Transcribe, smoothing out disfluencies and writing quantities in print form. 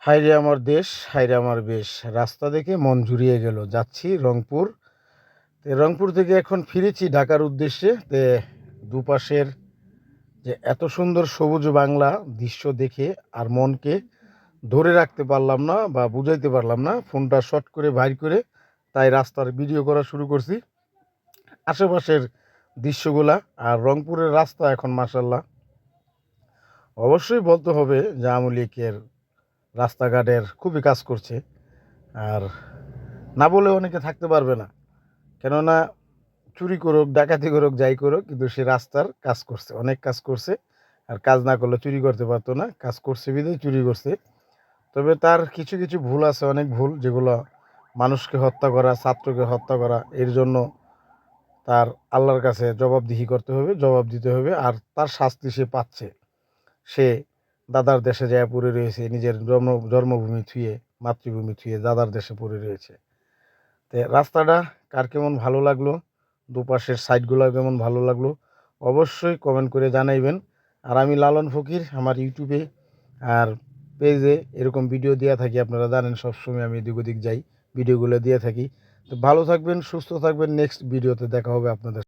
হায়রে আমার দেশ, হায়রে আমার বেশ, রাস্তা দেখে মন জুড়িয়ে গেল। যাচ্ছি রংপুর। রংপুর থেকে এখন ফিরেছি ঢাকার উদ্দেশ্যে। দুপাশের যে এত সুন্দর সবুজ বাংলা দৃশ্য দেখে আর মনকে ধরে রাখতে পারলাম না বা বুঝাইতে পারলাম না। ফোনটা শর্ট করে বাইর করে তাই রাস্তার ভিডিও করা শুরু করছি, আশেপাশের দৃশ্যগুলা। আর রংপুরের রাস্তা এখন মাশাল্লাহ অবশ্যই বলতে হবে যে আওয়ামী লীগের রাস্তাঘাটের খুবই কাজ করছে। আর না বলে অনেকে থাকতে পারবে না, কেননা চুরি করুক, ডাকাতি করুক, যাই করুক, কিন্তু সে রাস্তার কাজ করছে, অনেক কাজ করছে। আর কাজ না করলে চুরি করতে পারতো না, কাজ করছে বিধায় চুরি করছে। তবে তার কিছু কিছু ভুল আছে, অনেক ভুল, যেগুলো মানুষকে হত্যা করা, ছাত্রকে হত্যা করা, এর জন্য তার আল্লাহর কাছে জবাবদিহি করতে হবে, জবাব দিতে হবে। আর তার শাস্তি সে পাচ্ছে। সে দাদার দেশে যায় পড়ে রয়েছে, নিজের জন্মভূমি থুয়ে, মাতৃভূমি থুয়ে দাদার দেশে পড়ে রয়েছে। তো রাস্তাটা কার কেমন ভালো লাগলো, দুপাশের সাইডগুলো কেমন ভালো লাগলো, অবশ্যই কমেন্ট করে জানাইবেন। আর আমি লালন ফকির, আমার ইউটিউবে আর পেজে এরকম ভিডিও দিয়ে থাকি, আপনারা জানেন সবসময় আমি এদিক ওদিক যাই, ভিডিওগুলো দিয়ে থাকি। তো ভালো থাকবেন, সুস্থ থাকবেন, নেক্সট ভিডিওতে দেখা হবে আপনাদের।